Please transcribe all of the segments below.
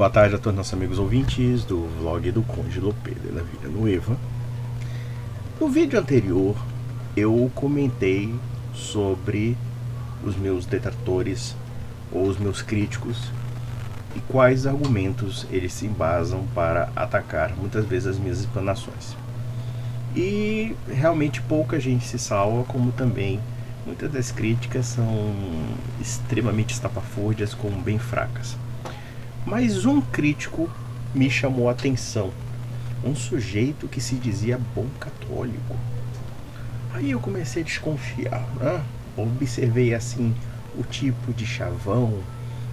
Boa tarde a todos nossos amigos ouvintes do vlog do Conde Lopê de la Vida Nueva. No vídeo anterior eu comentei sobre os meus detratores ou os meus críticos e quais argumentos eles se embasam para atacar muitas vezes as minhas explanações. E realmente pouca gente se salva, como também muitas das críticas são extremamente estapafúrdias, como bem fracas. Mas um crítico me chamou a atenção, um sujeito que se dizia bom católico. Aí eu comecei a desconfiar, né? Observei assim o tipo de chavão,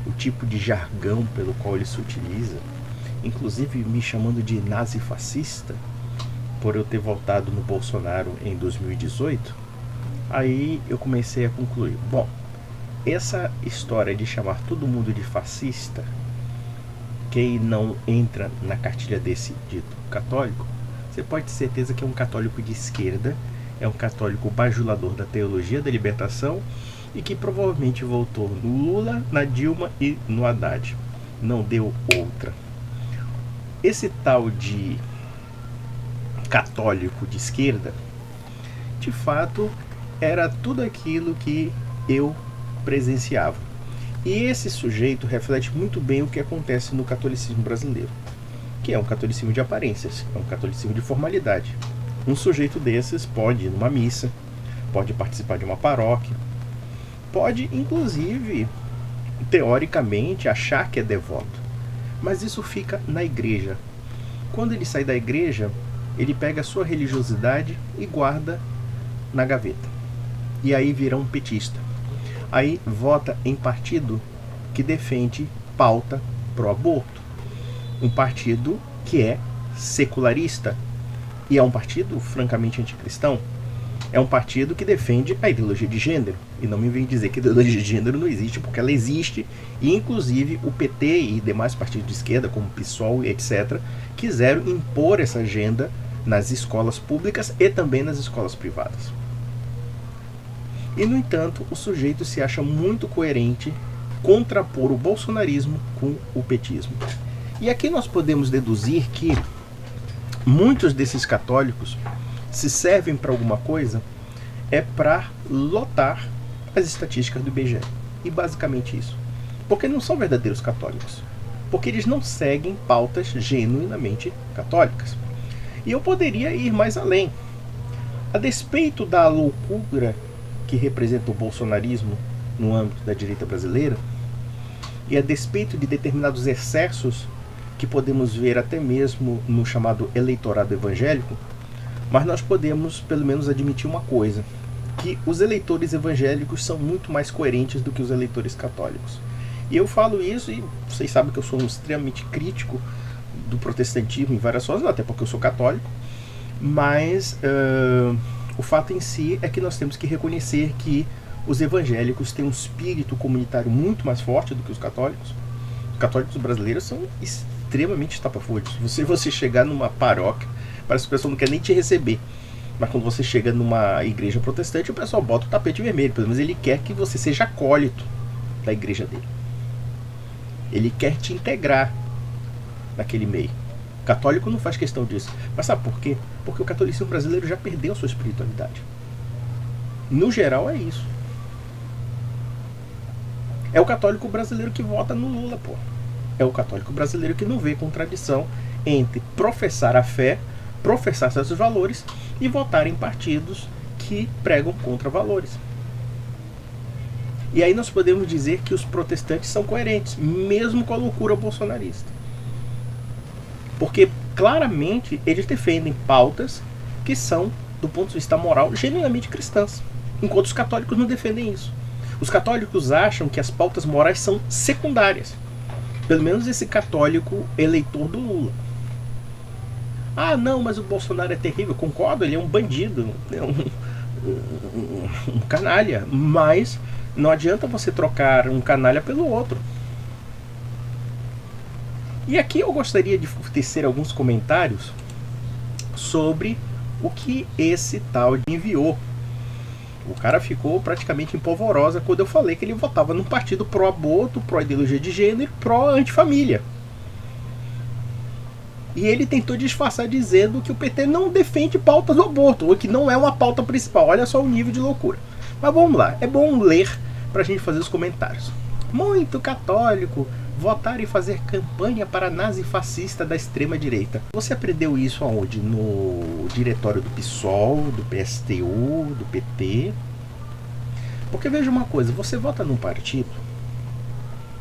o tipo de jargão pelo qual ele se utiliza, inclusive me chamando de nazi-fascista, por eu ter votado no Bolsonaro em 2018. Aí eu comecei a concluir, bom, essa história de chamar todo mundo de fascista, quem não entra na cartilha desse dito católico, você pode ter certeza que é um católico de esquerda, é um católico bajulador da teologia da libertação e que provavelmente votou no Lula, na Dilma e no Haddad. Não deu outra. Esse tal de católico de esquerda, de fato, era tudo aquilo que eu presenciava. E esse sujeito reflete muito bem o que acontece no catolicismo brasileiro, que é um catolicismo de aparências, é um catolicismo de formalidade. Um sujeito desses pode ir numa missa, pode participar de uma paróquia, pode, inclusive, teoricamente, achar que é devoto. Mas isso fica na igreja. Quando ele sai da igreja, ele pega a sua religiosidade e guarda na gaveta. E aí vira um petista. Aí vota em partido que defende pauta pro aborto. Um partido que é secularista. E é um partido francamente anticristão. É um partido que defende a ideologia de gênero. E não me vem dizer que a ideologia de gênero não existe, porque ela existe. E inclusive o PT e demais partidos de esquerda, como o PSOL e etc., quiseram impor essa agenda nas escolas públicas e também nas escolas privadas. E, no entanto, o sujeito se acha muito coerente contrapor o bolsonarismo com o petismo. E aqui nós podemos deduzir que muitos desses católicos, se servem para alguma coisa, é para lotar as estatísticas do IBGE. E basicamente isso. Porque não são verdadeiros católicos. Porque eles não seguem pautas genuinamente católicas. E eu poderia ir mais além. A despeito da loucura que representa o bolsonarismo no âmbito da direita brasileira, e a despeito de determinados excessos que podemos ver até mesmo no chamado eleitorado evangélico, mas nós podemos pelo menos admitir uma coisa, que os eleitores evangélicos são muito mais coerentes do que os eleitores católicos. E eu falo isso, e vocês sabem que eu sou extremamente crítico do protestantismo em várias formas, até porque eu sou católico, mas o fato em si é que nós temos que reconhecer que os evangélicos têm um espírito comunitário muito mais forte do que os católicos. Os católicos brasileiros são extremamente estapafúrdios. Você chegar numa paróquia, parece que o pessoal não quer nem te receber. Mas quando você chega numa igreja protestante, o pessoal bota o tapete vermelho. Pelo menos ele quer que você seja acólito da igreja dele. Ele quer te integrar naquele meio. O católico não faz questão disso. Mas sabe por quê? Porque o catolicismo brasileiro já perdeu a sua espiritualidade. No geral é isso. É o católico brasileiro que vota no Lula, pô. É o católico brasileiro que não vê contradição entre professar a fé, professar seus valores e votar em partidos que pregam contra valores. E aí nós podemos dizer que os protestantes são coerentes, mesmo com a loucura bolsonarista. Porque claramente eles defendem pautas que são, do ponto de vista moral, genuinamente cristãs, enquanto os católicos não defendem isso. Os católicos acham que as pautas morais são secundárias. Pelo menos esse católico eleitor do Lula. Ah, não, mas o Bolsonaro é terrível. Concordo, ele é um bandido, é um canalha. Mas não adianta você trocar um canalha pelo outro. E aqui eu gostaria de tecer alguns comentários sobre o que esse tal enviou. O cara ficou praticamente em polvorosa quando eu falei que ele votava num partido pró-aborto, pró-ideologia de gênero e pró-antifamília. E ele tentou disfarçar dizendo que o PT não defende pauta do aborto, ou que não é uma pauta principal. Olha só o nível de loucura. Mas vamos lá, é bom ler pra gente fazer os comentários. Muito católico votar e fazer campanha para nazifascista da extrema-direita. Você aprendeu isso aonde? No diretório do PSOL, do PSTU, do PT? Porque veja uma coisa, você vota num partido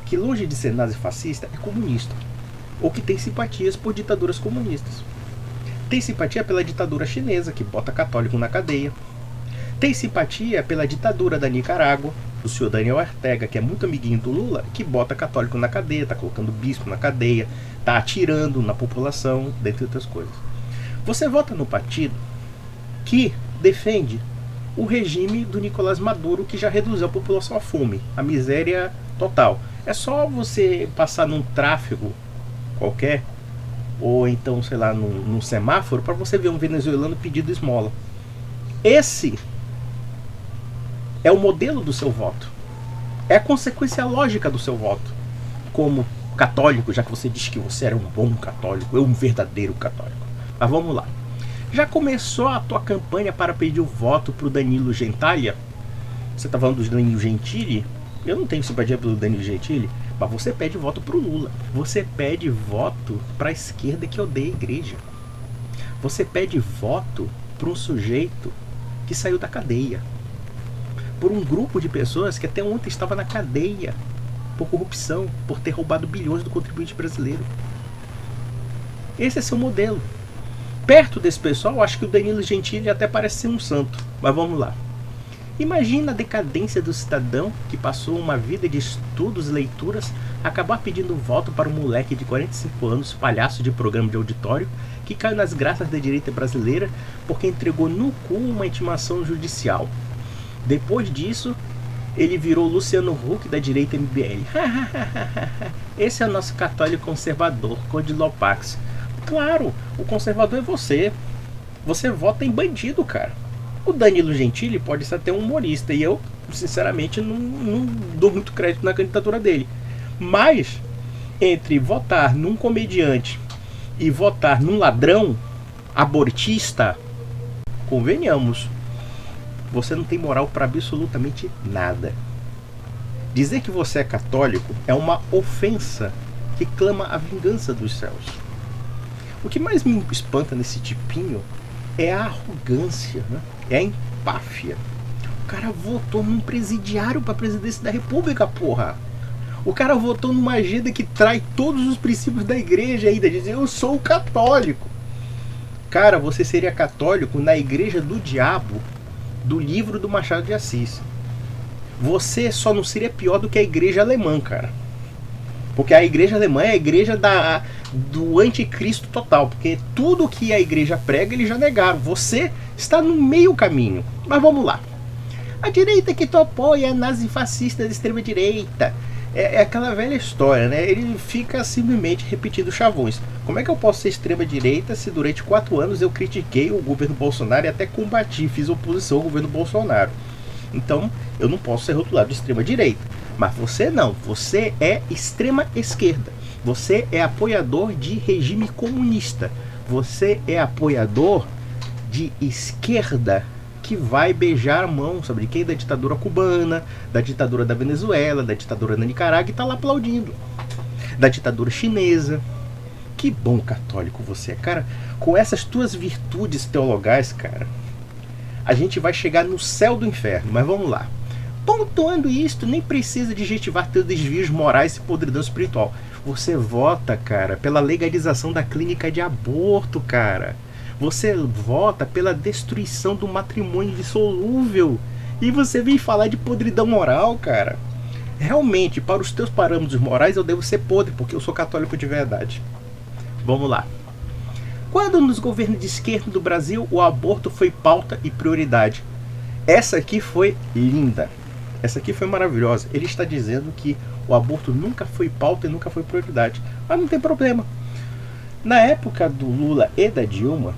que, longe de ser nazifascista, é comunista, ou que tem simpatias por ditaduras comunistas. Tem simpatia pela ditadura chinesa, que bota católico na cadeia. Tem simpatia pela ditadura da Nicarágua, do senhor Daniel Ortega, que é muito amiguinho do Lula, que bota católico na cadeia, tá colocando bispo na cadeia, tá atirando na população, dentre outras coisas. Você vota no partido que defende o regime do Nicolás Maduro, que já reduziu a população à fome, à miséria total. É só você passar num tráfego qualquer, ou então, sei lá, num semáforo, para você ver um venezuelano pedindo esmola. Esse é o modelo do seu voto. É a consequência lógica do seu voto. Como católico, já que você disse que você era um bom católico, um verdadeiro católico. Mas vamos lá. Já começou a tua campanha para pedir o voto pro Danilo Gentili? Você tá falando do Danilo Gentili? Eu não tenho simpatia pelo Danilo Gentili, mas você pede voto pro Lula. Você pede voto pra esquerda que odeia a igreja. Você pede voto para um sujeito que saiu da cadeia. Por um grupo de pessoas que até ontem estava na cadeia por corrupção, por ter roubado bilhões do contribuinte brasileiro. Esse é seu modelo. Perto desse pessoal, acho que o Danilo Gentili até parece ser um santo. Mas vamos lá. Imagina a decadência do cidadão que passou uma vida de estudos e leituras acabar pedindo voto para um moleque de 45 anos, palhaço de programa de auditório, que caiu nas graças da direita brasileira porque entregou no cu uma intimação judicial. Depois disso, ele virou Luciano Huck da direita MBL. Esse é o nosso católico conservador, Conde Lopax. Claro, o conservador é você. Você vota em bandido, cara. O Danilo Gentili pode ser até um humorista, e eu, sinceramente, não dou muito crédito na candidatura dele. Mas, entre votar num comediante e votar num ladrão abortista, convenhamos, você não tem moral para absolutamente nada. Dizer que você é católico é uma ofensa que clama a vingança dos céus. O que mais me espanta nesse tipinho é a arrogância, né? É a empáfia. O cara votou num presidiário para a presidência da república, porra. O cara votou numa agenda que trai todos os princípios da igreja ainda, diz, eu sou católico. Cara, você seria católico na igreja do diabo, do livro do Machado de Assis. Você só não seria pior do que a igreja alemã, cara. Porque a igreja alemã é a igreja do anticristo total. Porque tudo que a igreja prega, eles já negaram. Você está no meio caminho. Mas vamos lá. A direita que tu apoia é nazifascista da extrema direita. É aquela velha história, né? Ele fica simplesmente repetindo chavões. Como é que eu posso ser extrema direita se durante 4 anos eu critiquei o governo Bolsonaro e até combati, fiz oposição ao governo Bolsonaro? Então, eu não posso ser rotulado de extrema direita. Mas você não, você é extrema esquerda. Você é apoiador de regime comunista. Você é apoiador de esquerda que vai beijar a mão, sabe de quem? Da ditadura cubana, da ditadura da Venezuela, da ditadura da Nicarágua, e tá lá aplaudindo. Da ditadura chinesa. Que bom católico você é, cara. Com essas tuas virtudes teologais, cara, a gente vai chegar no céu do inferno. Mas vamos lá. Pontuando isto, nem precisa digestivar teus desvios morais e podridão espiritual. Você vota, cara, pela legalização da clínica de aborto, cara. Você vota pela destruição do matrimônio dissolúvel. E você vem falar de podridão moral, cara. Realmente, para os teus parâmetros morais, eu devo ser podre, porque eu sou católico de verdade. Vamos lá. Quando nos governos de esquerda do Brasil o aborto foi pauta e prioridade? Essa aqui foi linda. Essa aqui foi maravilhosa. Ele está dizendo que o aborto nunca foi pauta e nunca foi prioridade. Mas não tem problema. Na época do Lula e da Dilma,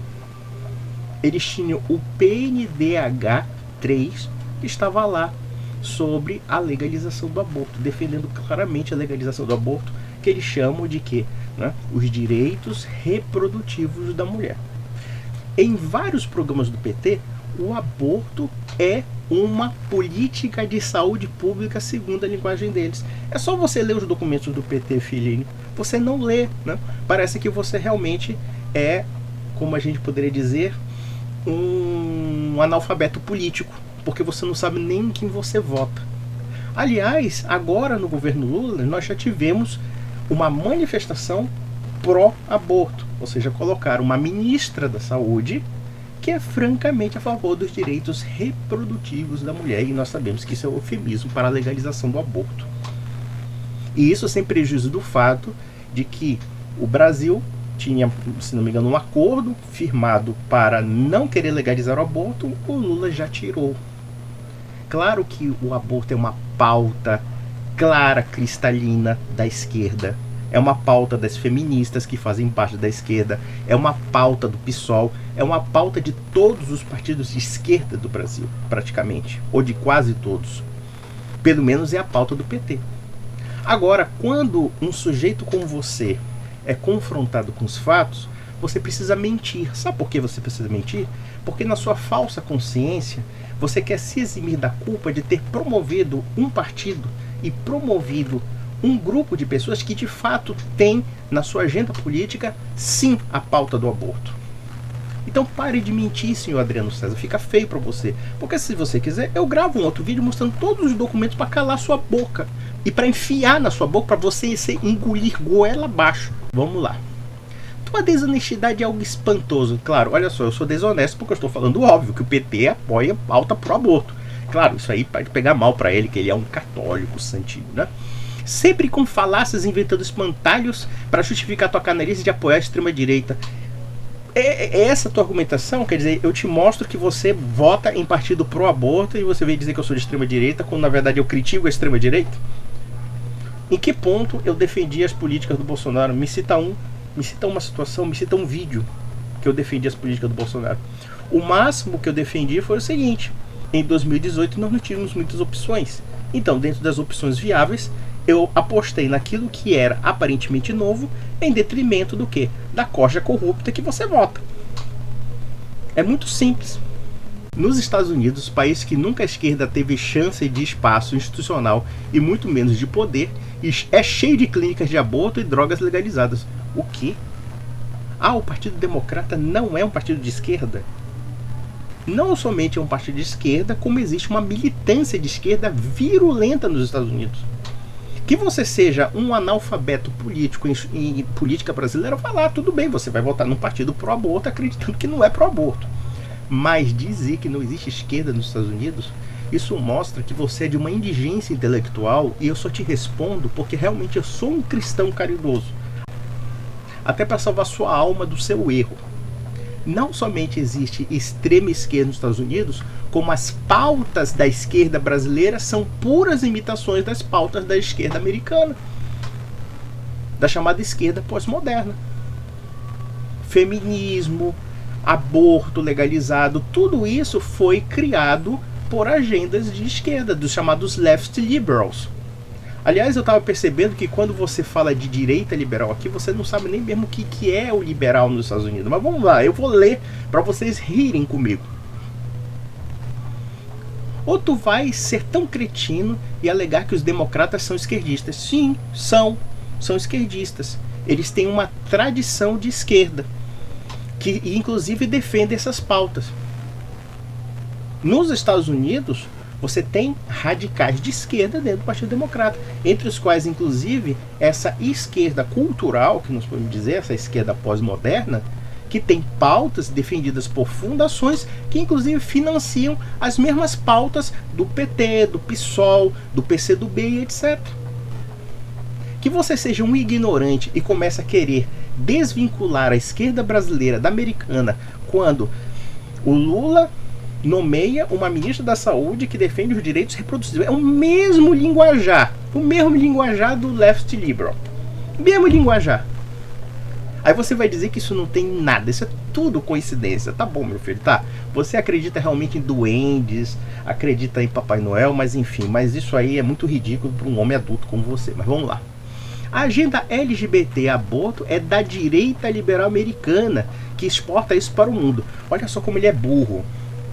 eles tinham o PNDH 3, que estava lá sobre a legalização do aborto, defendendo claramente a legalização do aborto que eles chamam de quê? Né? Os direitos reprodutivos da mulher. Em vários programas do PT, o aborto é uma política de saúde pública segundo a linguagem deles. É só você ler os documentos do PT, filhinho. Você não lê, né? Parece que você realmente é, como a gente poderia dizer, um analfabeto político, porque você não sabe nem em quem você vota. Aliás, agora no governo Lula, nós já tivemos uma manifestação pró-aborto, ou seja, colocaram uma ministra da saúde que é francamente a favor dos direitos reprodutivos da mulher, e nós sabemos que isso é um eufemismo para a legalização do aborto. E isso sem prejuízo do fato de que o Brasil tinha, se não me engano, um acordo firmado para não querer legalizar o aborto, o Lula já tirou. Claro que o aborto é uma pauta clara, cristalina da esquerda. É uma pauta das feministas que fazem parte da esquerda, é uma pauta do PSOL, é uma pauta de todos os partidos de esquerda do Brasil, praticamente, ou de quase todos. Pelo menos é a pauta do PT. Agora, quando um sujeito como você é confrontado com os fatos, você precisa mentir. Sabe por que você precisa mentir? Porque na sua falsa consciência, você quer se eximir da culpa de ter promovido um partido e promovido um grupo de pessoas que de fato tem na sua agenda política, sim, a pauta do aborto. Então pare de mentir, senhor Adriano César, fica feio para você. Porque se você quiser, eu gravo um outro vídeo mostrando todos os documentos para calar sua boca e para enfiar na sua boca, para você se engolir goela abaixo. Vamos lá. Tua desonestidade é algo espantoso. Claro, olha só, eu sou desonesto porque eu estou falando óbvio, que o PT apoia pauta pro aborto. Claro, isso aí pode pegar mal para ele, que ele é um católico santinho, né? Sempre com falácias, inventando espantalhos para justificar tua canalice de apoiar a extrema-direita. É essa tua argumentação? Quer dizer, eu te mostro que você vota em partido pró-aborto e você vem dizer que eu sou de extrema-direita, quando na verdade eu critico a extrema-direita? Em que ponto eu defendi as políticas do Bolsonaro? Me cita uma situação, me cita um vídeo que eu defendi as políticas do Bolsonaro. O máximo que eu defendi foi o seguinte: em 2018 nós não tínhamos muitas opções. Então, dentro das opções viáveis, eu apostei naquilo que era aparentemente novo, em detrimento do quê? Da corja corrupta que você vota. É muito simples. Nos Estados Unidos, país que nunca a esquerda teve chance de espaço institucional e muito menos de poder, é cheio de clínicas de aborto e drogas legalizadas. O quê? Ah, o Partido Democrata não é um partido de esquerda? Não somente é um partido de esquerda, como existe uma militância de esquerda virulenta nos Estados Unidos. Que você seja um analfabeto político em política brasileira, vai lá, tudo bem, você vai votar num partido pró-aborto acreditando que não é pró-aborto. Mas dizer que não existe esquerda nos Estados Unidos, isso mostra que você é de uma indigência intelectual, e eu só te respondo porque realmente eu sou um cristão caridoso. Até para salvar sua alma do seu erro. Não somente existe extrema esquerda nos Estados Unidos, como as pautas da esquerda brasileira são puras imitações das pautas da esquerda americana, da chamada esquerda pós-moderna. Feminismo, aborto legalizado, tudo isso foi criado por agendas de esquerda, dos chamados left liberals. Aliás, eu estava percebendo que quando você fala de direita liberal aqui, você não sabe nem mesmo o que é o liberal nos Estados Unidos. Mas vamos lá, eu vou ler para vocês rirem comigo. Ou tu vai ser tão cretino e alegar que os democratas são esquerdistas? Sim, são esquerdistas. Eles têm uma tradição de esquerda, que inclusive defende essas pautas. Nos Estados Unidos, você tem radicais de esquerda dentro do Partido Democrata, entre os quais, inclusive, essa esquerda cultural, que nós podemos dizer, essa esquerda pós-moderna, que tem pautas defendidas por fundações que, inclusive, financiam as mesmas pautas do PT, do PSOL, do PCdoB e etc. Que você seja um ignorante e comece a querer desvincular a esquerda brasileira da americana quando o Lula nomeia uma ministra da saúde que defende os direitos reprodutivos. É o mesmo linguajar do left liberal, mesmo linguajar. Aí você vai dizer que isso não tem nada, isso é tudo coincidência. Tá bom, meu filho, tá? Você acredita realmente em duendes, acredita em Papai Noel, mas enfim, mas isso aí é muito ridículo para um homem adulto como você. Mas vamos lá. A agenda LGBT aborto é da direita liberal americana, que exporta isso para o mundo. Olha só como ele é burro.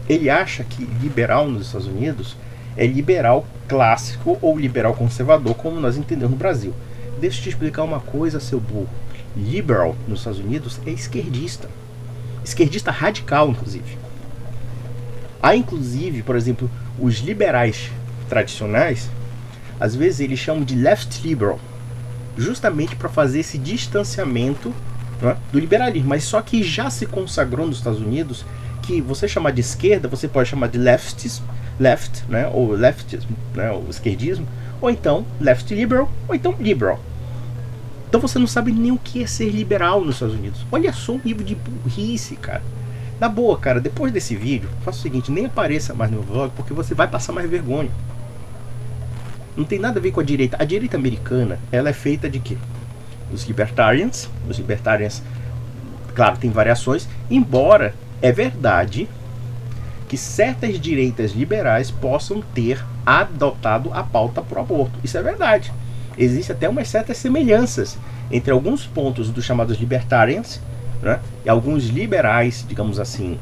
Ele acha que liberal nos Estados Unidos é liberal clássico ou liberal conservador, como nós entendemos no Brasil. Deixa eu te explicar uma coisa, seu burro. Liberal nos Estados Unidos é esquerdista. Esquerdista radical, inclusive. Há, inclusive, por exemplo, os liberais tradicionais, às vezes eles chamam de left liberal, justamente para fazer esse distanciamento, né, do liberalismo. Mas só que já se consagrou nos Estados Unidos que você chamar de esquerda, você pode chamar de leftism, né, ou leftism, né, ou esquerdismo, ou então left liberal, ou então liberal. Então você não sabe nem o que é ser liberal nos Estados Unidos. Olha só o nível de burrice, cara. Na boa, cara, depois desse vídeo, faça o seguinte, nem apareça mais no vlog, porque você vai passar mais vergonha. Não tem nada a ver com a direita. A direita americana, ela é feita de quê? Os libertarians, claro, tem variações, embora é verdade que certas direitas liberais possam ter adotado a pauta pro aborto. Isso é verdade. Existem até umas certas semelhanças entre alguns pontos dos chamados libertarians, né, e alguns liberais, digamos assim,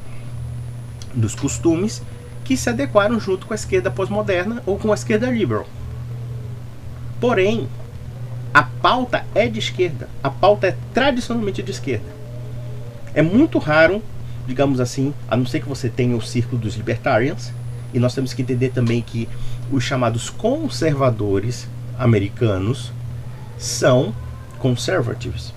dos costumes, que se adequaram junto com a esquerda pós-moderna ou com a esquerda liberal. Porém, a pauta é de esquerda. A pauta é tradicionalmente de esquerda. É muito raro, digamos assim, a não ser que você tenha o círculo dos libertarians, e nós temos que entender também que os chamados conservadores americanos são conservatives.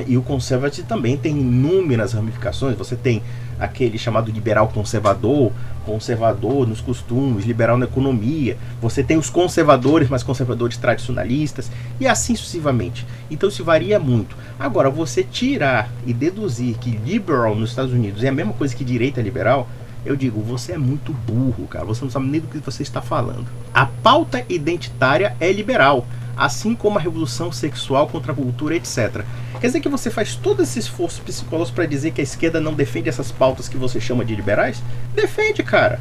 E o conservative também tem inúmeras ramificações. Você tem aquele chamado liberal conservador, conservador nos costumes, liberal na economia. Você tem os conservadores, mas conservadores tradicionalistas, e assim sucessivamente. Então isso varia muito. Agora, você tirar e deduzir que liberal nos Estados Unidos é a mesma coisa que direita liberal, eu digo, você é muito burro, cara. Você não sabe nem do que você está falando. A pauta identitária é liberal, assim como a revolução sexual contra a cultura, etc. Quer dizer que você faz todo esse esforço psicológico para dizer que a esquerda não defende essas pautas que você chama de liberais? Defende, cara.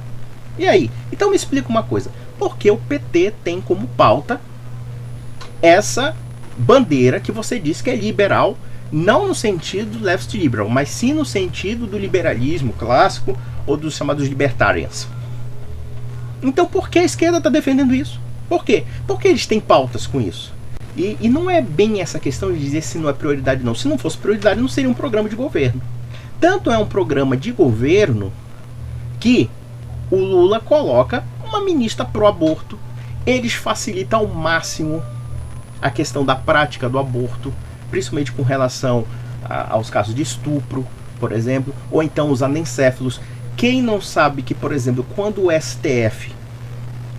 E aí? Então me explica uma coisa. Por que o PT tem como pauta essa bandeira que você diz que é liberal, não no sentido left liberal, mas sim no sentido do liberalismo clássico ou dos chamados libertarians? Então por que a esquerda está defendendo isso? Por quê? Porque eles têm pautas com isso. E não é bem essa questão de dizer se não é prioridade não. Se não fosse prioridade, não seria um programa de governo. Tanto é um programa de governo que o Lula coloca uma ministra pró-aborto. Eles facilitam ao máximo a questão da prática do aborto, principalmente com relação aos casos de estupro, por exemplo, ou então os anencéfalos. Quem não sabe que, por exemplo, quando o STF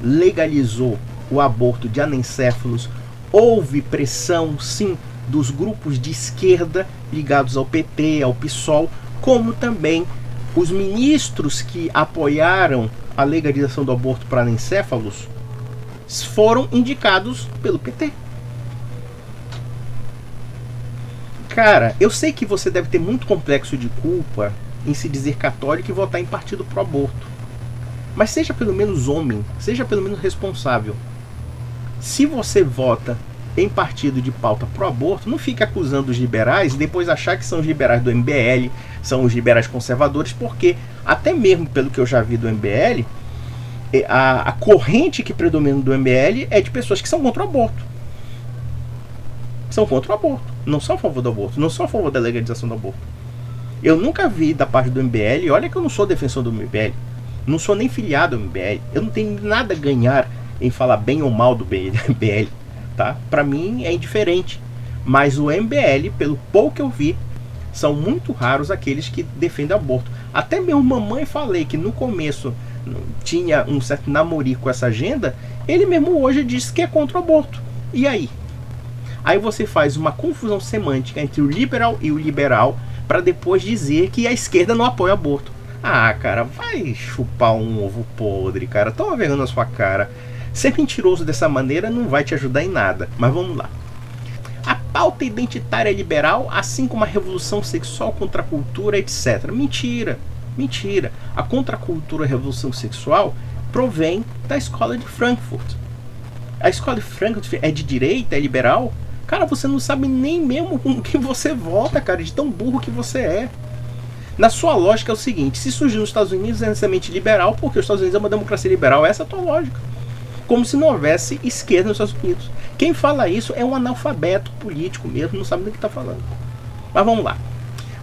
legalizou o aborto de anencéfalos, houve pressão, sim, dos grupos de esquerda ligados ao PT, ao PSOL, como também os ministros que apoiaram a legalização do aborto para anencéfalos foram indicados pelo PT. Cara, eu sei que você deve ter muito complexo de culpa em se dizer católico e votar em partido pro aborto. Mas seja pelo menos homem, seja pelo menos responsável. Se você vota em partido de pauta pro aborto, não fique acusando os liberais e depois achar que são os liberais do MBL, são os liberais conservadores, porque até mesmo pelo que eu já vi do MBL, a corrente que predomina do MBL é de pessoas que são contra o aborto. São contra o aborto, não são a favor do aborto, não são a favor da legalização do aborto. Eu nunca vi da parte do MBL, olha que eu não sou defensor do MBL, não sou nem filiado ao MBL, eu não tenho nada a ganhar em falar bem ou mal do MBL, tá? Para mim é indiferente, mas o MBL, pelo pouco que eu vi, são muito raros aqueles que defendem aborto. Até mesmo mamãe falei que no começo tinha um certo namorico com essa agenda, ele mesmo hoje diz que é contra o aborto. E aí? Aí você faz uma confusão semântica entre o liberal e o liberal para depois dizer que a esquerda não apoia o aborto. Ah, cara, vai chupar um ovo podre, cara. Toma vergonha na sua cara. Ser mentiroso dessa maneira não vai te ajudar em nada. Mas vamos lá. A pauta identitária liberal, assim como a revolução sexual contra a cultura, etc. Mentira. Mentira. A contracultura e a revolução sexual provém da escola de Frankfurt. A escola de Frankfurt é de direita, é liberal? Cara, você não sabe nem mesmo com que você vota, cara, de tão burro que você é. Na sua lógica é o seguinte: se surgir nos Estados Unidos é necessariamente liberal, porque os Estados Unidos é uma democracia liberal. Essa é a tua lógica. Como se não houvesse esquerda nos Estados Unidos. Quem fala isso é um analfabeto político mesmo, não sabe do que está falando. Mas vamos lá.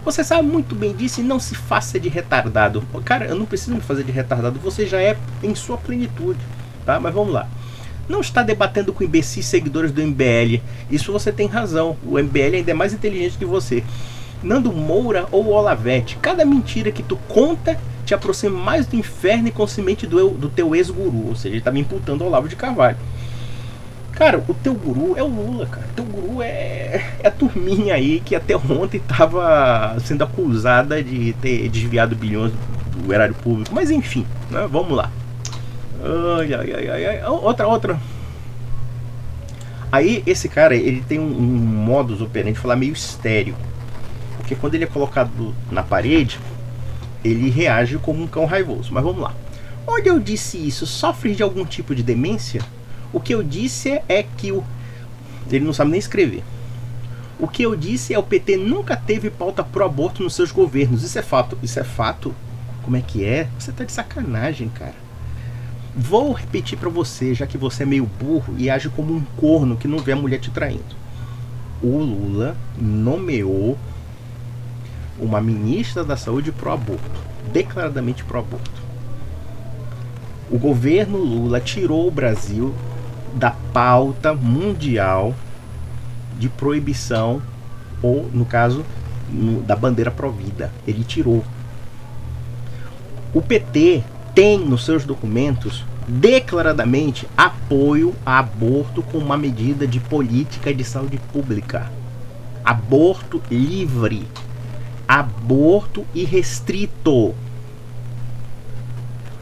Você sabe muito bem disso e não se faça de retardado. Cara, eu não preciso me fazer de retardado, você já é em sua plenitude, tá? Mas vamos lá. Não está debatendo com imbecis seguidores do MBL. Isso você tem razão. O MBL ainda é mais inteligente que você. Nando Moura ou Olavete, cada mentira que tu conta te aproxima mais do inferno e consciente do teu ex-guru. Ou seja, ele tá me imputando ao Olavo de Carvalho. Cara, o teu guru é o Lula, cara. O teu guru é a turminha aí que até ontem tava sendo acusada de ter desviado bilhões do erário público. Mas enfim, né? Vamos lá. Outra. Aí esse cara, ele tem um modus operandi de falar meio estéreo. Porque quando ele é colocado na parede, ele reage como um cão raivoso. Mas vamos lá. Onde eu disse isso? Sofre de algum tipo de demência? O que eu disse é que ele não sabe nem escrever. O que eu disse é o PT nunca teve pauta pro aborto nos seus governos. Isso é fato. Isso é fato? Como é que é? Você tá de sacanagem, cara. Vou repetir pra você, já que você é meio burro e age como um corno que não vê a mulher te traindo. O Lula nomeou uma ministra da saúde pro aborto, declaradamente pro aborto. O governo Lula tirou o Brasil da pauta mundial de proibição, ou no caso da bandeira pró-vida. Ele tirou. O PT tem nos seus documentos declaradamente apoio a aborto como uma medida de política de saúde pública. Aborto livre. Aborto irrestrito.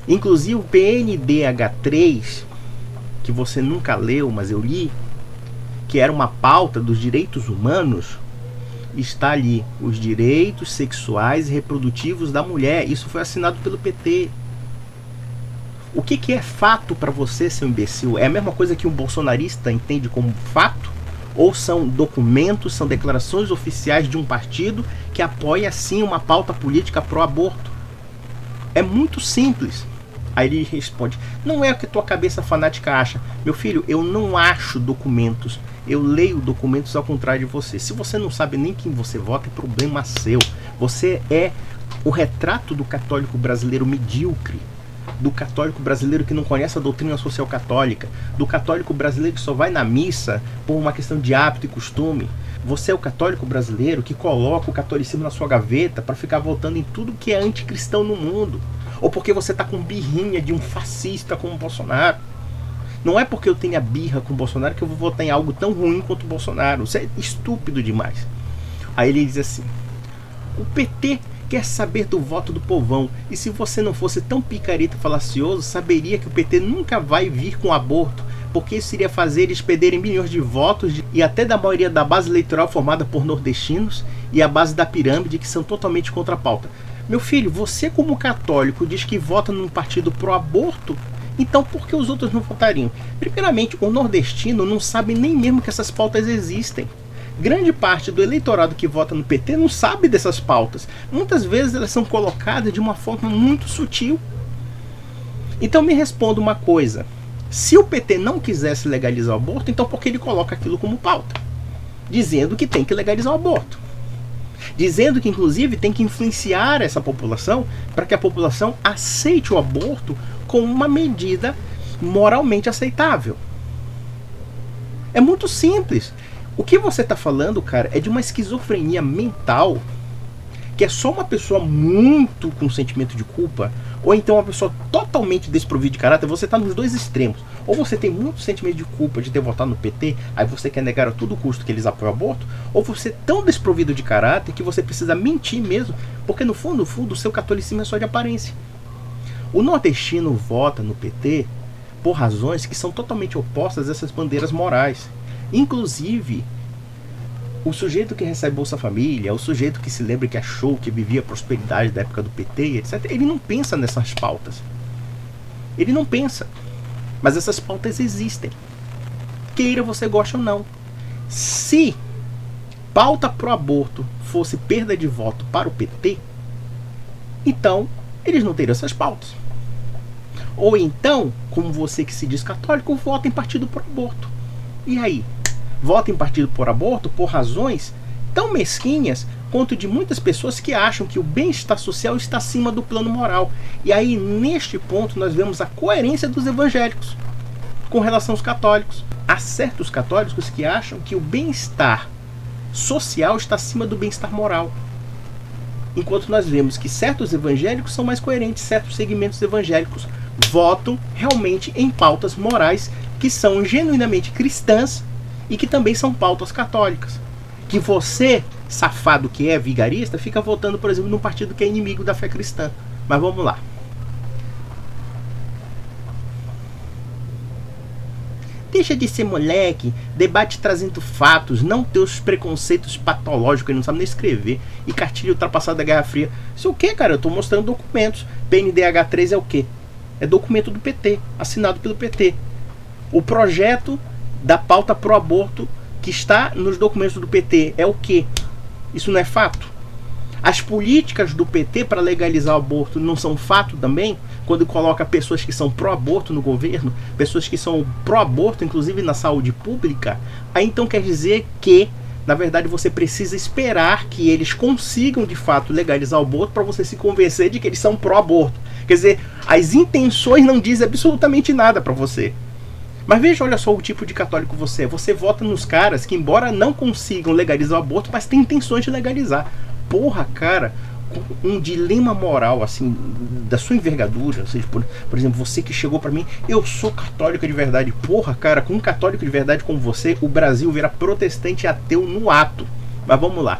Inclusive o PNDH3, que você nunca leu, mas eu li, que era uma pauta dos direitos humanos, está ali. Os direitos sexuais e reprodutivos da mulher. Isso foi assinado pelo PT. O que é fato para você, seu imbecil? É a mesma coisa que um bolsonarista entende como fato? Ou são documentos, são declarações oficiais de um partido que apoia sim uma pauta política pró-aborto? É muito simples. Aí ele responde: não é o que tua cabeça fanática acha. Meu filho, eu não acho documentos. Eu leio documentos ao contrário de você. Se você não sabe nem quem você vota, é problema seu. Você é o retrato do católico brasileiro medíocre. Do católico brasileiro que não conhece a doutrina social católica. Do católico brasileiro que só vai na missa por uma questão de hábito e costume. Você é o católico brasileiro que coloca o catolicismo na sua gaveta para ficar votando em tudo que é anticristão no mundo. Ou porque você tá com birrinha de um fascista como o Bolsonaro. Não é porque eu tenha birra com o Bolsonaro que eu vou votar em algo tão ruim quanto o Bolsonaro. Isso é estúpido demais. Aí ele diz assim: o PT quer saber do voto do povão. E se você não fosse tão picareta e falacioso, saberia que o PT nunca vai vir com aborto, porque isso iria fazer eles perderem milhões de votos e até da maioria da base eleitoral formada por nordestinos e a base da pirâmide, que são totalmente contra a pauta. Meu filho, você como católico diz que vota num partido pró-aborto? Então por que os outros não votariam? Primeiramente, o nordestino não sabe nem mesmo que essas pautas existem. Grande parte do eleitorado que vota no PT não sabe dessas pautas. Muitas vezes elas são colocadas de uma forma muito sutil. Então me responda uma coisa: se o PT não quisesse legalizar o aborto, então por que ele coloca aquilo como pauta? Dizendo que tem que legalizar o aborto. Dizendo que inclusive tem que influenciar essa população para que a população aceite o aborto como uma medida moralmente aceitável. É muito simples. O que você está falando, cara, é de uma esquizofrenia mental, que é só uma pessoa muito com sentimento de culpa, ou então uma pessoa totalmente desprovida de caráter. Você está nos dois extremos. Ou você tem muito sentimento de culpa de ter votado no PT, aí você quer negar a todo custo que eles apoiam o aborto, ou você é tão desprovido de caráter que você precisa mentir mesmo, porque no fundo, o seu catolicismo é só de aparência. O nordestino vota no PT por razões que são totalmente opostas a essas bandeiras morais. Inclusive, o sujeito que recebe Bolsa Família, o sujeito que se lembra que achou que vivia a prosperidade da época do PT, etc., ele não pensa nessas pautas. Ele não pensa. Mas essas pautas existem. Queira você goste ou não. Se pauta pro aborto fosse perda de voto para o PT, então eles não teriam essas pautas. Ou então, como você que se diz católico, vota em partido pro aborto. E aí? Vota em partido por aborto por razões tão mesquinhas quanto de muitas pessoas que acham que o bem-estar social está acima do plano moral. E aí, neste ponto, nós vemos a coerência dos evangélicos com relação aos católicos. Há certos católicos que acham que o bem-estar social está acima do bem-estar moral. Enquanto nós vemos que certos evangélicos são mais coerentes, certos segmentos evangélicos votam realmente em pautas morais que são genuinamente cristãs e que também são pautas católicas. Que você, safado que é vigarista, fica votando, por exemplo, num partido que é inimigo da fé cristã. Mas vamos lá. Deixa de ser moleque, debate trazendo fatos, não teus preconceitos patológicos, ele não sabe nem escrever, e cartilha ultrapassada da Guerra Fria. Isso é o que, cara? Eu tô mostrando documentos. PNDH3 é o quê? É documento do PT, assinado pelo PT. O projeto da pauta pro aborto que está nos documentos do PT é o quê? Isso não é fato? As políticas do PT para legalizar o aborto não são fato também? Quando coloca pessoas que são pró-aborto no governo, pessoas que são pró-aborto, inclusive na saúde pública, aí então quer dizer que, na verdade, você precisa esperar que eles consigam, de fato, legalizar o aborto para você se convencer de que eles são pró-aborto. Quer dizer, as intenções não dizem absolutamente nada para você. Mas veja, olha só o tipo de católico você é. Você vota nos caras que, embora não consigam legalizar o aborto, mas têm intenções de legalizar. Porra, cara, um dilema moral, assim, da sua envergadura, ou seja, por exemplo, você que chegou pra mim, eu sou católico de verdade. Porra, cara, com um católico de verdade como você, o Brasil vira protestante e ateu no ato. Mas vamos lá.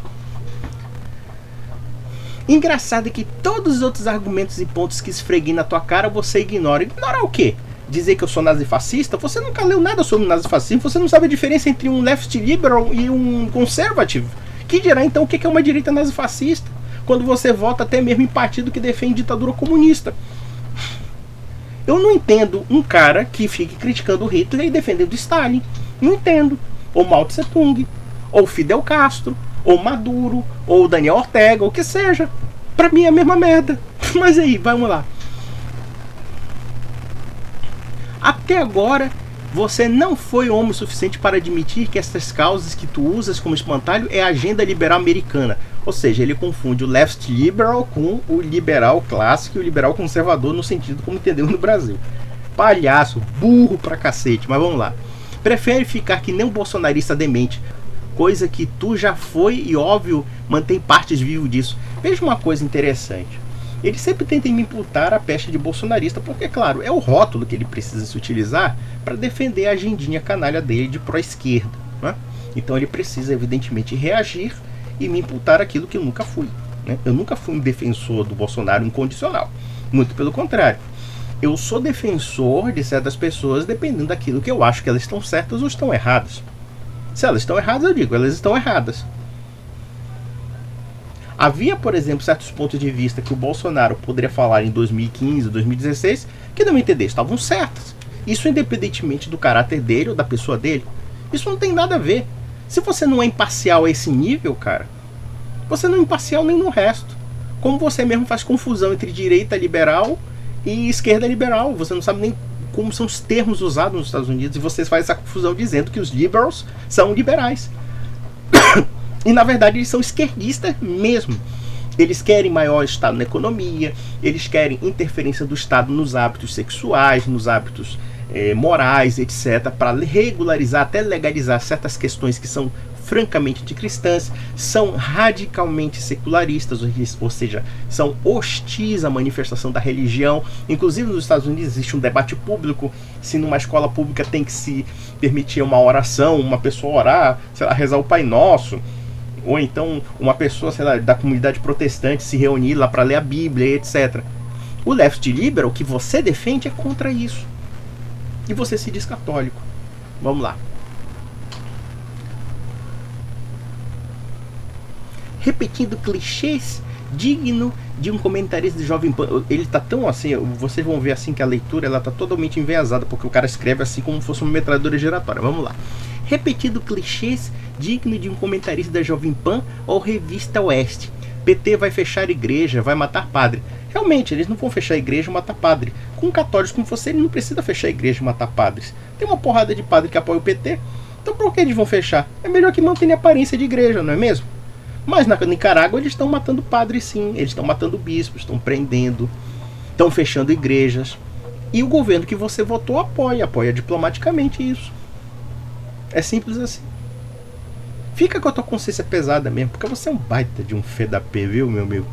Engraçado é que todos os outros argumentos e pontos que esfreguei na tua cara, você ignora. Ignorar o quê? Dizer que eu sou nazifascista? Você nunca leu nada sobre nazifascismo, você não sabe a diferença entre um left liberal e um conservative. Que dirá então o que é uma direita nazifascista? Quando você vota até mesmo em partido que defende ditadura comunista. Eu não entendo um cara que fique criticando Hitler e defendendo Stalin. Não entendo. Ou Mao Tse Tung, ou Fidel Castro, ou Maduro, ou Daniel Ortega, ou o que seja. Pra mim é a mesma merda. Mas aí, vamos lá. Até agora, você não foi homem suficiente para admitir que essas causas que tu usas como espantalho é a agenda liberal americana. Ou seja, ele confunde o left liberal com o liberal clássico e o liberal conservador no sentido como entendeu no Brasil. Palhaço, burro pra cacete, mas vamos lá. Prefere ficar que nem um bolsonarista demente, coisa que tu já foi e, óbvio, mantém partes vivas disso. Veja uma coisa interessante. Ele sempre tenta me imputar a peste de bolsonarista, porque, claro, é o rótulo que ele precisa se utilizar para defender a agendinha canalha dele de pró-esquerda, né? Então ele precisa, evidentemente, reagir e me imputar aquilo que eu nunca fui, né? Eu nunca fui um defensor do Bolsonaro incondicional. Muito pelo contrário. Eu sou defensor de certas pessoas dependendo daquilo que eu acho que elas estão certas ou estão erradas. Se elas estão erradas, eu digo, elas estão erradas. Havia, por exemplo, certos pontos de vista que o Bolsonaro poderia falar em 2015, 2016, que, no meu entender, estavam certos. Isso independentemente do caráter dele ou da pessoa dele. Isso não tem nada a ver. Se você não é imparcial a esse nível, cara, você não é imparcial nem no resto. Como você mesmo faz confusão entre direita liberal e esquerda liberal. Você não sabe nem como são os termos usados nos Estados Unidos e você faz essa confusão dizendo que os liberals são liberais. E na verdade eles são esquerdistas mesmo. Eles querem maior Estado na economia, eles querem interferência do Estado nos hábitos sexuais, nos hábitos morais, etc., para regularizar, até legalizar certas questões que são francamente anticristãs, são radicalmente secularistas, ou seja, são hostis à manifestação da religião. Inclusive nos Estados Unidos existe um debate público se numa escola pública tem que se permitir uma oração, uma pessoa orar, sei lá, rezar o Pai Nosso, ou então uma pessoa, sei lá, da comunidade protestante se reunir lá para ler a Bíblia, etc. O left liberal que você defende é contra isso. E você se diz católico. Vamos lá. Repetindo clichês digno de um comentarista de Jovem Pan. Ele tá tão assim, vocês vão ver assim que a leitura ela tá totalmente enviesada, porque o cara escreve assim como se fosse uma metralhadora giratória. Vamos lá. repetindo clichês dignos de um comentarista da Jovem Pan ou revista Oeste. PT vai fechar igreja, vai matar padre. Realmente, eles não vão fechar a igreja e matar padre. Com católicos como você, ele não precisa fechar a igreja e matar padres. Tem uma porrada de padre que apoia o PT, então por que eles vão fechar? É melhor que mantenha a aparência de igreja, não é mesmo? Mas na Nicarágua eles estão matando padres sim, eles estão matando bispos, estão prendendo, estão fechando igrejas. E o governo que você votou apoia diplomaticamente isso. É simples assim. Fica com a tua consciência pesada mesmo, porque você é um baita de um fé da P, viu, meu amigo?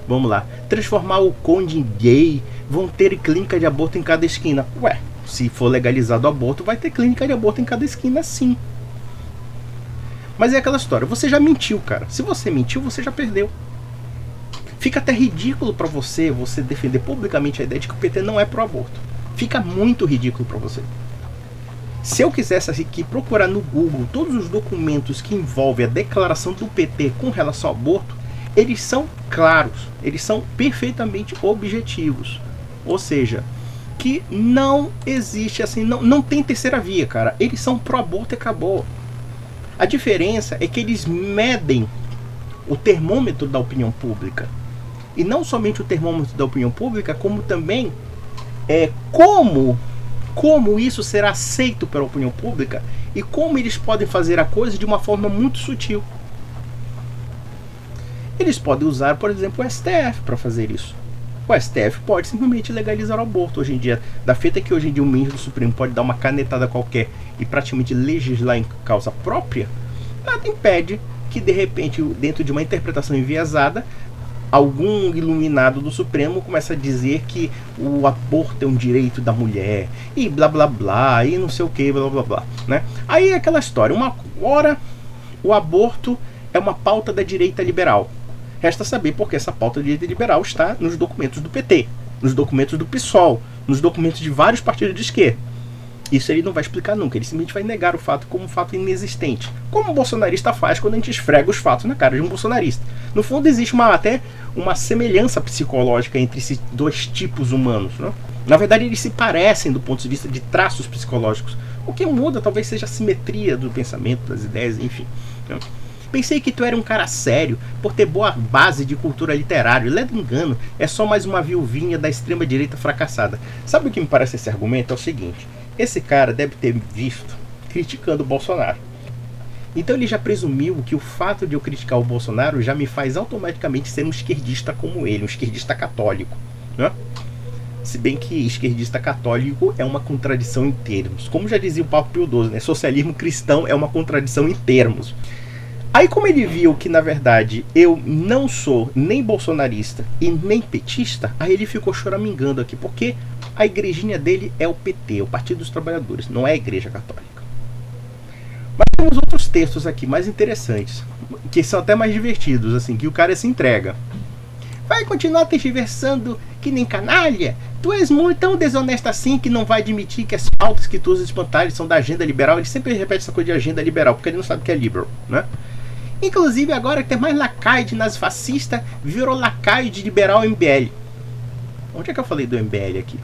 Vamos lá. Transformar o Conde em gay, vão ter clínica de aborto em cada esquina. Ué, se for legalizado o aborto, vai ter clínica de aborto em cada esquina sim. Mas é aquela história, você já mentiu, cara. Se você mentiu, você já perdeu. Fica até ridículo pra você defender publicamente a ideia de que o PT não é pro aborto. Fica muito ridículo pra você. Se eu quisesse aqui procurar no Google todos os documentos que envolvem a declaração do PT com relação ao aborto, eles são claros, eles são perfeitamente objetivos. Ou seja, que não existe assim, não tem terceira via, cara. Eles são pro aborto e acabou. A diferença é que eles medem o termômetro da opinião pública. E não somente o termômetro da opinião pública, como também como isso será aceito pela opinião pública e como eles podem fazer a coisa de uma forma muito sutil. Eles podem usar, por exemplo, o STF para fazer isso. O STF pode simplesmente legalizar o aborto hoje em dia. Da feita que hoje em dia o ministro do Supremo pode dar uma canetada qualquer e praticamente legislar em causa própria, nada impede que de repente, dentro de uma interpretação enviesada, algum iluminado do Supremo começa a dizer que o aborto é um direito da mulher, e blá blá blá, e não sei o que, blá blá blá, né? Aí é aquela história, uma hora o aborto é uma pauta da direita liberal. Resta saber porque essa pauta da direita liberal está nos documentos do PT, nos documentos do PSOL, nos documentos de vários partidos de esquerda. Isso ele não vai explicar nunca, ele simplesmente vai negar o fato como um fato inexistente. Como o bolsonarista faz quando a gente esfrega os fatos na cara de um bolsonarista. No fundo existe até uma semelhança psicológica entre esses dois tipos humanos, né? Na verdade eles se parecem do ponto de vista de traços psicológicos. O que muda talvez seja a simetria do pensamento, das ideias, enfim, né? Pensei que tu era um cara sério, por ter boa base de cultura literária. Ledo engano, é só mais uma viuvinha da extrema-direita fracassada. Sabe o que me parece esse argumento? É o seguinte, esse cara deve ter visto criticando o Bolsonaro. Então ele já presumiu que o fato de eu criticar o Bolsonaro já me faz automaticamente ser um esquerdista como ele, um esquerdista católico, né? Se bem que esquerdista católico é uma contradição em termos. Como já dizia o Papa Pio XII, né? Socialismo cristão é uma contradição em termos. Aí como ele viu que na verdade eu não sou nem bolsonarista e nem petista, aí ele ficou choramingando aqui, porque a igrejinha dele é o PT, o Partido dos Trabalhadores, não é a Igreja Católica. Mas temos outros textos aqui mais interessantes, que são até mais divertidos, assim, que o cara se entrega. Vai continuar te diversando que nem canalha? Tu és muito tão desonesto assim que não vai admitir que as pautas que tu usa espantalhos são da agenda liberal. Ele sempre repete essa coisa de agenda liberal, porque ele não sabe o que é liberal, né? Inclusive agora que tem mais lacaio de nazifascista, virou lacaio de liberal MBL. Onde é que eu falei do MBL aqui?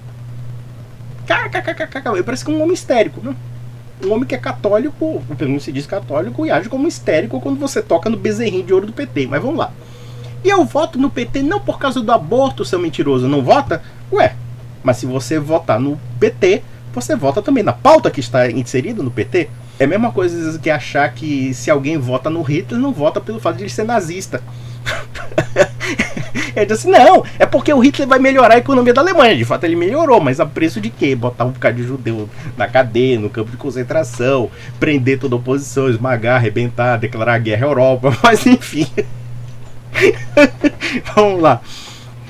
Parece que é um homem histérico, né? Um homem que é católico, pelo menos se diz católico, e age como histérico quando você toca no bezerrinho de ouro do PT. Mas vamos lá. E eu voto no PT não por causa do aborto, seu mentiroso. Não vota? Ué, mas se você votar no PT, você vota também na pauta que está inserida no PT. É a mesma coisa que achar que se alguém vota no Hitler, não vota pelo fato de ele ser nazista. Ele diz assim, não, é porque o Hitler vai melhorar a economia da Alemanha. De fato ele melhorou, mas a preço de quê? Botar um bocado de judeu na cadeia, no campo de concentração, prender toda a oposição, esmagar, arrebentar, declarar guerra à Europa, mas enfim. Vamos lá.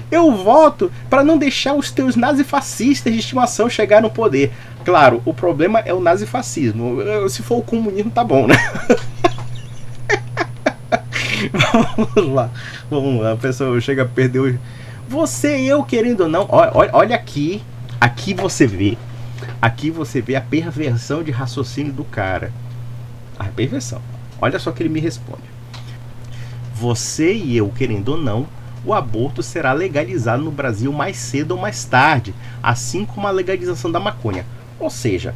Eu voto para não deixar os teus nazifascistas de estimação chegar no poder. Claro, o problema é o nazifascismo. Se for o comunismo, tá bom, né? Vamos lá, a pessoa chega a perder o... Você e eu, querendo ou não, olha aqui. Aqui você vê a perversão de raciocínio do cara. A perversão. Olha só que ele me responde. Você e eu, querendo ou não, o aborto será legalizado no Brasil mais cedo ou mais tarde, assim como a legalização da maconha. Ou seja,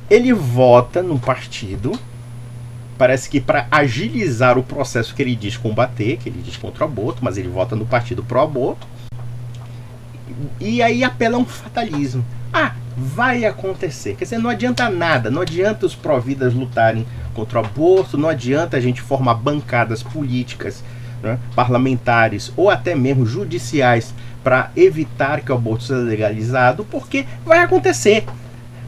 Ele vota num partido, parece que para agilizar o processo que ele diz combater, que ele diz contra o aborto, mas ele vota no partido pró-aborto, e aí apela a um fatalismo. Ah, vai acontecer. Quer dizer, não adianta nada, não adianta os pró-vidas lutarem contra o aborto, não adianta a gente formar bancadas políticas, né, parlamentares ou até mesmo judiciais para evitar que o aborto seja legalizado, porque vai acontecer.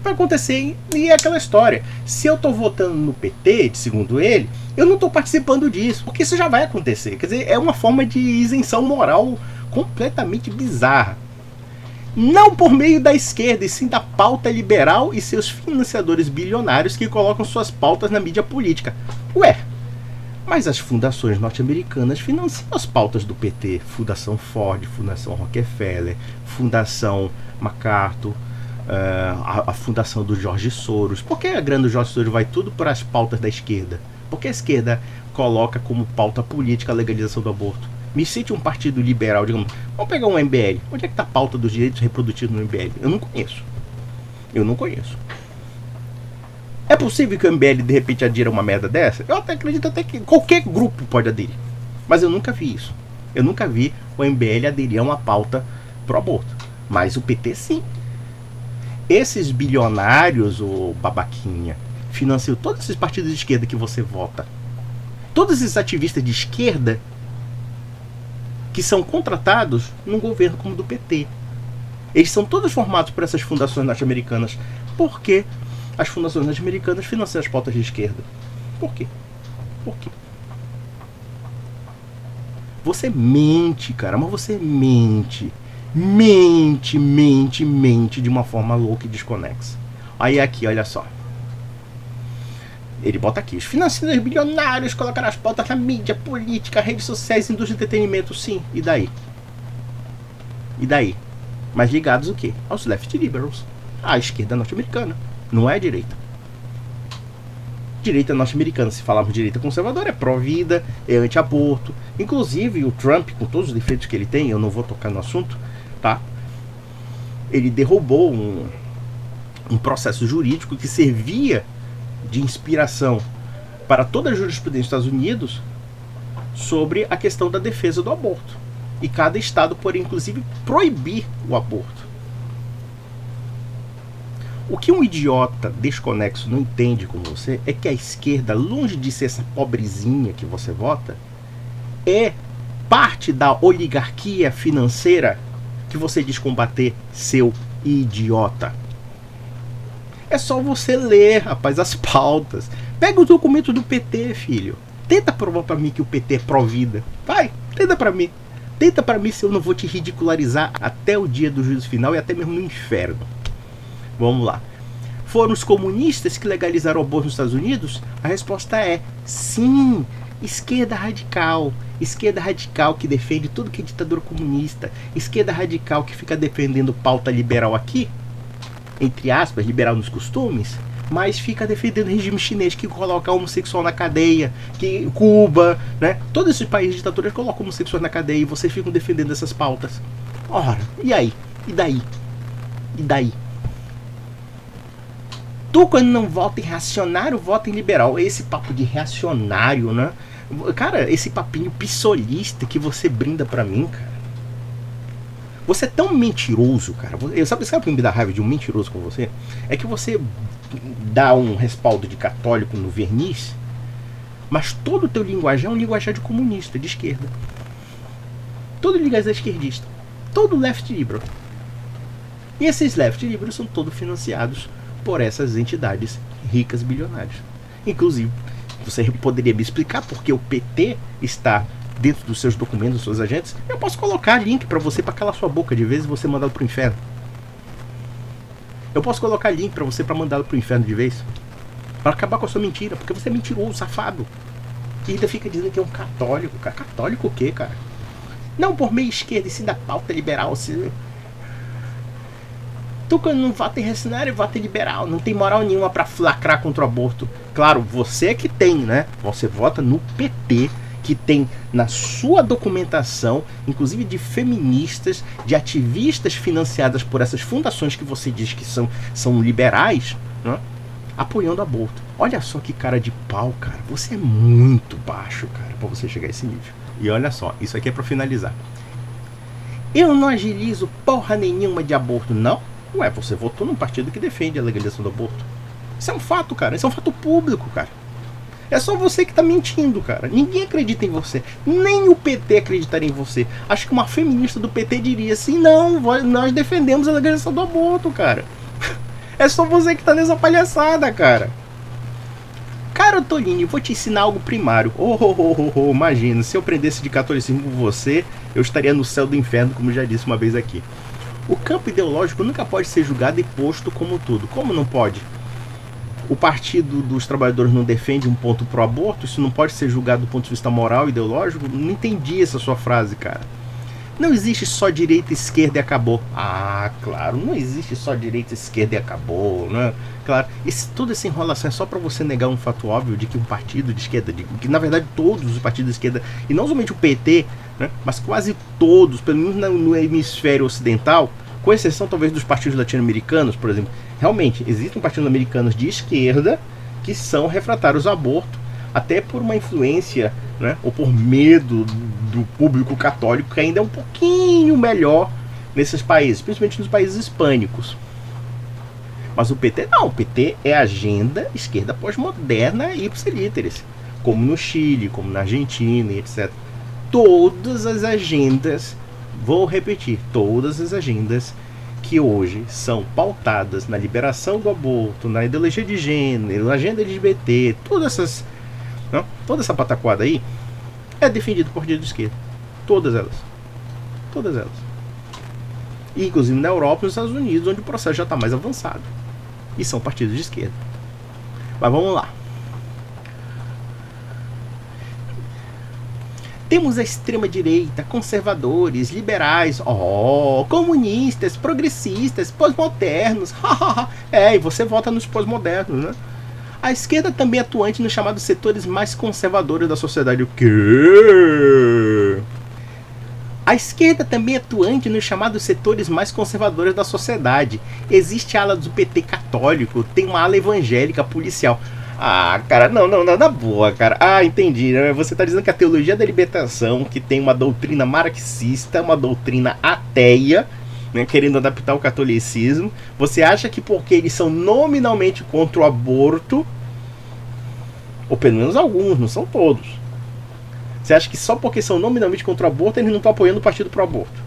Vai acontecer e é aquela história. Se eu estou votando no PT, segundo ele, eu não estou participando disso, porque isso já vai acontecer. Quer dizer, é uma forma de isenção moral completamente bizarra. Não por meio da esquerda, e sim da pauta liberal e seus financiadores bilionários que colocam suas pautas na mídia política. Ué, mas as fundações norte-americanas financiam as pautas do PT. Fundação Ford, Fundação Rockefeller, Fundação MacArthur, a fundação do George Soros. Por que a grana do George Soros vai tudo para as pautas da esquerda? Por que a esquerda coloca como pauta política a legalização do aborto? Me cite um partido liberal, digamos, vamos pegar um MBL. Onde é que está a pauta dos direitos reprodutivos no MBL? Eu não conheço. Eu não conheço. É possível que o MBL de repente adira uma merda dessa? Eu até acredito até que qualquer grupo pode aderir. Mas eu nunca vi isso. Eu nunca vi o MBL aderir a uma pauta pro aborto. Mas o PT sim. Esses bilionários, ou babaquinha, financiam todos esses partidos de esquerda que você vota. Todos esses ativistas de esquerda que são contratados num governo como o do PT. Eles são todos formados por essas fundações norte-americanas. Por que as fundações norte-americanas financiam as pautas de esquerda? Por quê? Por quê? Você mente, cara, mas você mente. Mente de uma forma louca e desconexa. Aí aqui, olha só. Ele bota aqui: os financiadores bilionários colocaram as pautas na mídia, política, redes sociais, indústria de entretenimento. Sim, e daí? E daí? Mas ligados o quê? Aos left liberals, à esquerda norte-americana. Não é a direita. Direita norte-americana, se falarmos de direita conservadora, é pró-vida, é anti-aborto. Inclusive o Trump, com todos os defeitos que ele tem, eu não vou tocar no assunto, tá? Ele derrubou um processo jurídico que servia de inspiração para toda a jurisprudência dos Estados Unidos sobre a questão da defesa do aborto. E cada estado poderia, inclusive, proibir o aborto. O que um idiota desconexo não entende como você é que a esquerda, longe de ser essa pobrezinha que você vota, é parte da oligarquia financeira que você diz combater, seu idiota. É só você ler, rapaz, as pautas. Pega os documentos do PT, filho. Tenta provar pra mim que o PT é pró-vida. Vai, tenta pra mim. Tenta pra mim, se eu não vou te ridicularizar até o dia do juízo final e até mesmo no inferno. Vamos lá. Foram os comunistas que legalizaram o aborto nos Estados Unidos? A resposta é sim. Esquerda radical. Esquerda radical que defende tudo que é ditadura comunista. Esquerda radical que fica defendendo pauta liberal aqui, entre aspas, liberal nos costumes, mas fica defendendo o regime chinês que coloca homossexual na cadeia, que Cuba, né? Todos esses países ditaduras colocam homossexuais na cadeia e vocês ficam defendendo essas pautas. Ora, e aí? E daí? E daí? Tu, quando não vota em reacionário, vota em liberal. Esse papo de reacionário, né? Cara, esse papinho pissolista que você brinda pra mim, cara. Você é tão mentiroso, cara. Sabe o que me dá raiva de um mentiroso como você? É que você dá um respaldo de católico no verniz, mas todo o teu linguajar é um linguajar de comunista, de esquerda. Todo linguajar é esquerdista. Todo left liberal. E esses left liberals são todos financiados por essas entidades ricas bilionárias. Inclusive, você poderia me explicar por que o PT está dentro dos seus documentos, dos seus agentes? Eu posso colocar link para você, para calar sua boca de vez e você mandá-lo pro inferno. Eu posso colocar link para você, para mandá-lo pro inferno de vez, para acabar com a sua mentira, porque você é mentiroso, safado. E ainda fica dizendo que é um católico, cara. Católico o quê, cara? Não por meio esquerda, e sim da pauta liberal. Tu, quando não vota em reacionário, vota em liberal. Não tem moral nenhuma para lacrar contra o aborto. Claro, você que tem, né? Você vota no PT, que tem na sua documentação, inclusive de feministas, de ativistas financiadas por essas fundações que você diz que são liberais, né? apoiando aborto. Olha só que cara de pau, cara. Você é muito baixo, cara, pra você chegar a esse nível. E olha só, isso aqui é pra finalizar. Eu não agilizo porra nenhuma de aborto, não. Ué, você votou num partido que defende a legalização do aborto. Isso é um fato, cara. Isso é um fato público, cara. É só você que tá mentindo, cara. Ninguém acredita em você. Nem o PT acreditaria em você. Acho que uma feminista do PT diria assim: não, nós defendemos a legalização do aborto, cara. É só você que tá nessa palhaçada, cara. Cara, Tolini, vou te ensinar algo primário. Imagina, se eu aprendesse de catolicismo com você, eu estaria no céu do inferno, como já disse uma vez aqui. O campo ideológico nunca pode ser julgado e posto como tudo. Como não pode? O Partido dos Trabalhadores não defende um ponto pro aborto? Isso não pode ser julgado do ponto de vista moral e ideológico? Não entendi essa sua frase, cara. Não existe só direita e esquerda e acabou. Ah, claro, não existe só direita e esquerda e acabou, né? Claro, toda essa enrolação é só para você negar um fato óbvio de que um partido de esquerda, que na verdade todos os partidos de esquerda, e não somente o PT, né, mas quase todos, pelo menos no hemisfério ocidental, com exceção talvez dos partidos latino-americanos, por exemplo, realmente existem partidos americanos de esquerda que são refratários ao aborto, até por uma influência, né, ou por medo do público católico, que ainda é um pouquinho melhor nesses países, principalmente nos países hispânicos. Mas o PT não, o PT é agenda esquerda pós-moderna e ipsilíteres, como no Chile, como na Argentina e etc. Todas as agendas, vou repetir, todas as agendas que hoje são pautadas na liberação do aborto, na ideologia de gênero, na agenda LGBT, toda essa pataquada aí é defendida por partido de esquerda. Todas elas. Todas elas. E, inclusive na Europa e nos Estados Unidos, onde o processo já está mais avançado. E são partidos de esquerda. Mas vamos lá. Temos a extrema-direita, conservadores, liberais, comunistas, progressistas, pós-modernos. E você vota nos pós-modernos, né? A esquerda também é atuante nos chamados setores mais conservadores da sociedade. O quê? A esquerda também é atuante nos chamados setores mais conservadores da sociedade. Existe a ala do PT católico, tem uma ala evangélica policial. Ah, cara, não, na boa, cara. Ah, entendi, né? Você está dizendo que a teologia da libertação, que tem uma doutrina marxista, uma doutrina ateia, né, querendo adaptar o catolicismo, você acha que porque eles são nominalmente contra o aborto, ou pelo menos alguns, não são todos, você acha que só porque são nominalmente contra o aborto, eles não estão apoiando o partido pro aborto?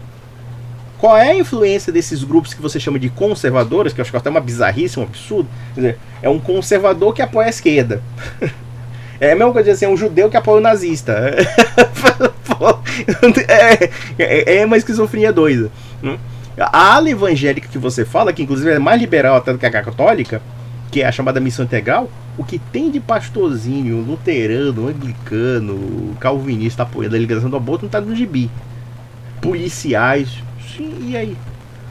Qual é a influência desses grupos que você chama de conservadores, que eu acho que é até uma bizarrice, um absurdo? Quer dizer, é um conservador que apoia a esquerda. É a mesma coisa assim, é um judeu que apoia o nazista. É uma esquizofrenia doida. A ala evangélica que você fala, que inclusive é mais liberal até do que a católica, que é a chamada missão integral, o que tem de pastorzinho, luterano, anglicano, calvinista apoiando a legalização do aborto não está no gibi. Policiais, sim, e aí?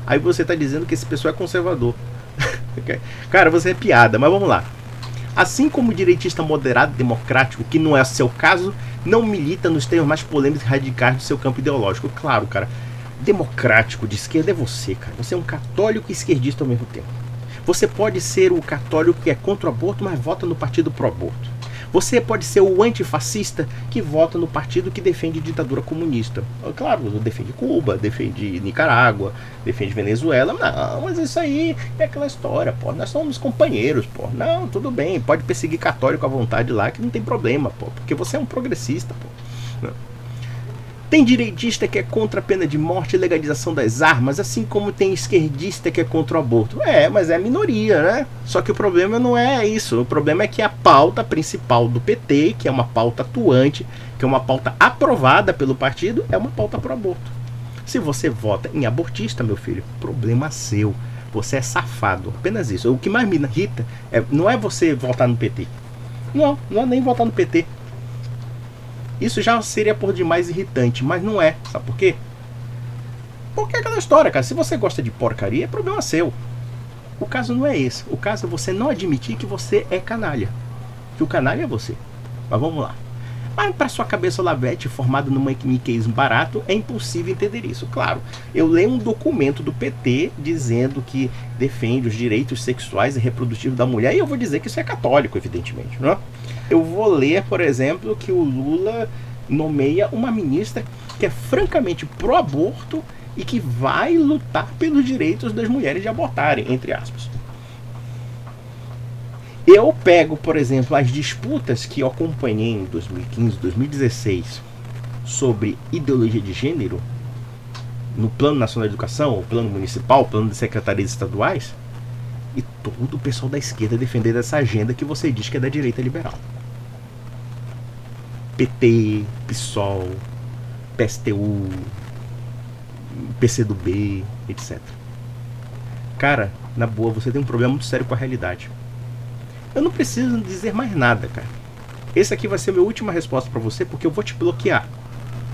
Aí você está dizendo que esse pessoal é conservador. Cara, você é piada, mas vamos lá. Assim como o direitista moderado democrático, que não é o seu caso, não milita nos termos mais polêmicos e radicais do seu campo ideológico. Claro, cara, democrático de esquerda é você, cara. Você é um católico e esquerdista ao mesmo tempo. Você pode ser o católico que é contra o aborto, mas vota no partido pró-aborto. Você pode ser o antifascista que vota no partido que defende ditadura comunista. Claro, defende Cuba, defende Nicarágua, defende Venezuela. Não, mas isso aí é aquela história, pô. Nós somos companheiros, pô. Não, tudo bem, pode perseguir católico à vontade lá, que não tem problema, pô. Porque você é um progressista, pô. Não. Tem direitista que é contra a pena de morte e legalização das armas, assim como tem esquerdista que é contra o aborto. Mas é a minoria, né? Só que o problema não é isso. O problema é que a pauta principal do PT, que é uma pauta atuante, que é uma pauta aprovada pelo partido, é uma pauta pro aborto. Se você vota em abortista, meu filho, problema seu. Você é safado. Apenas isso. O que mais me irrita não é você votar no PT. Não é nem votar no PT. Isso já seria por demais irritante, mas não é. Sabe por quê? Porque é aquela história, cara. Se você gosta de porcaria, é problema seu. O caso não é esse. O caso é você não admitir que você é canalha. Que o canalha é você. Mas vamos lá. Mas para sua cabeça lavete, formada num maniqueísmo barato, é impossível entender isso. Claro, eu leio um documento do PT dizendo que defende os direitos sexuais e reprodutivos da mulher, e eu vou dizer que isso é católico, evidentemente, não é? Eu vou ler, por exemplo, que o Lula nomeia uma ministra que é francamente pró-aborto e que vai lutar pelos direitos das mulheres de abortarem, entre aspas. Eu pego, por exemplo, as disputas que eu acompanhei em 2015, 2016 sobre ideologia de gênero no Plano Nacional de Educação, o Plano Municipal, o Plano de Secretarias Estaduais, e todo o pessoal da esquerda defendendo essa agenda que você diz que é da direita liberal. PT, PSOL, PSTU, PCdoB, etc. Cara, na boa, você tem um problema muito sério com a realidade. Eu não preciso dizer mais nada, cara. Esse aqui vai ser a minha última resposta pra você, porque eu vou te bloquear.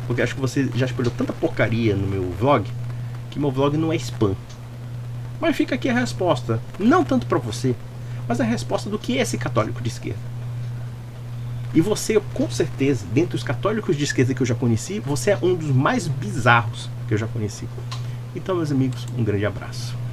Porque acho que você já espalhou tanta porcaria no meu vlog, que meu vlog não é spam. Mas fica aqui a resposta, não tanto pra você, mas a resposta do que é esse católico de esquerda. E você, com certeza, dentre os católicos de esquerda que eu já conheci, você é um dos mais bizarros que eu já conheci. Então, meus amigos, um grande abraço.